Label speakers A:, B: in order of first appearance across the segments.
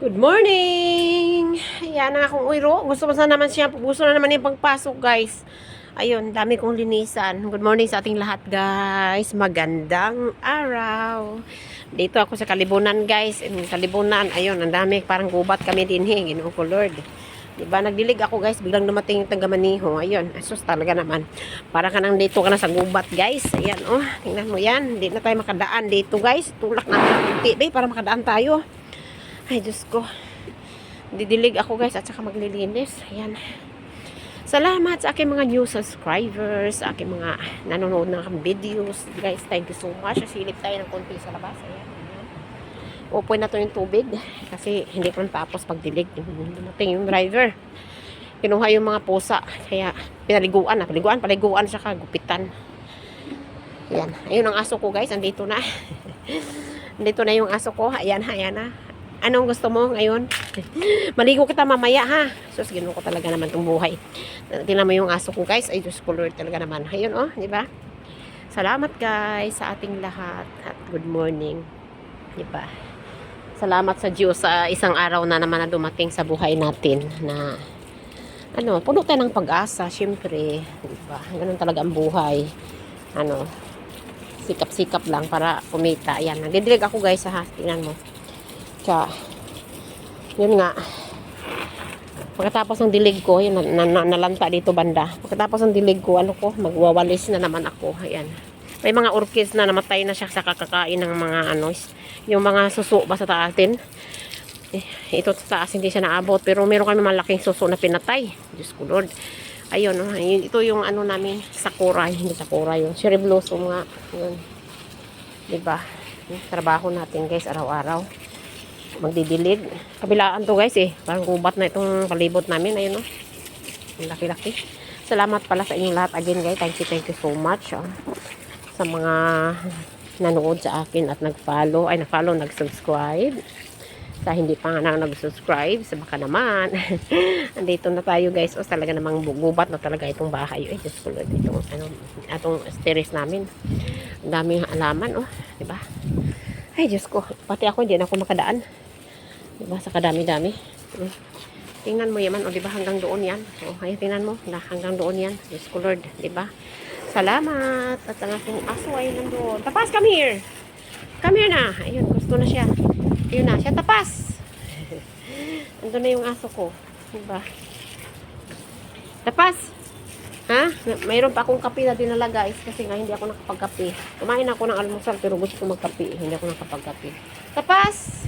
A: Good morning! Ayan na akong uiro. Gusto mo sana naman siya. Gusto na naman yung pagpasok, guys. Ayun, dami kong linisan. Good morning sa ating lahat, guys. Magandang araw. Dito ako sa Kalibunan, guys. Kalibunan, ayun, ang dami. Parang gubat kami din, Ginoo ko, Lord. Diba, nagdilig ako, guys. Biglang dumating yung taga-Maniho. Ayun, asus talaga naman. Para ka nang dito ka na sa gubat, guys. Ayan, oh. Tingnan mo yan. Hindi na tayo makadaan dito, guys. Tulak natin yung TV para makadaan tayo. Ay, Diyos ko. Didilig ako, guys, at saka maglilinis. Ayan. Salamat sa aking mga new subscribers, sa aking mga nanonood ng videos. Guys, thank you so much. Silip tayo ng konti sa labas. Ayan. Upoy na to yung tubig. Kasi hindi pa tapos pagdilig. Dumating yung driver. Kinuha yung mga pusa. Kaya pinaliguan na. Paliguan siya kagupitan. Ayan. Ayun ang aso ko, guys. Andito na. Andito na yung aso ko. Ayan na. Anong gusto mo ngayon? Maligo kita mamaya, ha? Sus, Ginoo ko talaga naman itong buhay. Tingnan mo yung aso ko, guys. Ay, Diyos ko, Lord, talaga naman. Ayun, oh, di ba? Salamat, guys, sa ating lahat. At good morning. Di ba? Salamat sa Diyos sa isang araw na naman na dumating sa buhay natin na puno tayo ng pag-asa, syempre. Di ba? Ganun talaga ang buhay. Sikap-sikap lang para kumita. Ayan, nagdidilig ako, guys, ha? Tingnan mo. Kaya, yun nga. Pagkatapos ng dilig ko, yun, nalanta dito banda. Pagkatapos ng dilig ko, magwawalis na naman ako. Ayan. May mga orchids na namatay na siya sa kakakain ng mga yung mga suso ba sa taas din. Ito sa taas hindi siya naabot. Pero meron kami malaking suso na pinatay. Diyos ko, Lord. Ayun, ito yung namin, sakura. Hindi sakura yung cherry blossom nga. Yun. Diba? Yung trabaho natin, guys, araw-araw. Magdidilig. Kabilaan to, guys, parang gubat na itong palibot namin. Ayun, oh. Ang laki-laki. Salamat pala sa inyong lahat again, guys. Thank you so much, sa mga nanood sa akin at nag-follow, nag-subscribe. Sa hindi pa nga nag-subscribe, sa baka naman. Andito na tayo, guys. Talaga namang gubat na talaga itong bahay. Ay, Diyos ko, Lord. Itong terrace namin. Ang daming halaman, diba? Ay, Diyos ko. Pati ako, hindi na ako makadaan. Diba? Sa kadami-dami. Tingnan mo yaman, diba? Hanggang doon yan. Ay, tingnan mo. Hanggang doon yan. Diyos ko, Lord. Diba? Salamat. At ang aking aso ay nandoon. Tapas, come here. Come here na. Ayun, gusto na siya. Ayun na. Siya, tapas. Nandun na yung aso ko. Diba? Tapas. Ha? Mayroon pa akong kape na dinala, guys, kasi nga hindi ako nakapagkape. Kumain ako ng almusal pero gusto ko magkape. Hindi ako nakapagkape. Tapas!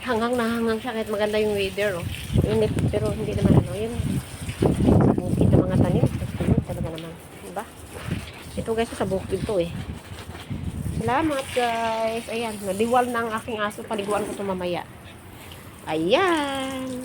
A: Hanggang siya kahit maganda yung weather, Init, pero hindi naman yun. Sa bukid ng mga tanim. Talaga naman. Diba? Ito, guys, sa bukid to, Salamat, guys. Ayan, naliwal na ang aking aso. Paliguan ko ito mamaya. Ayan.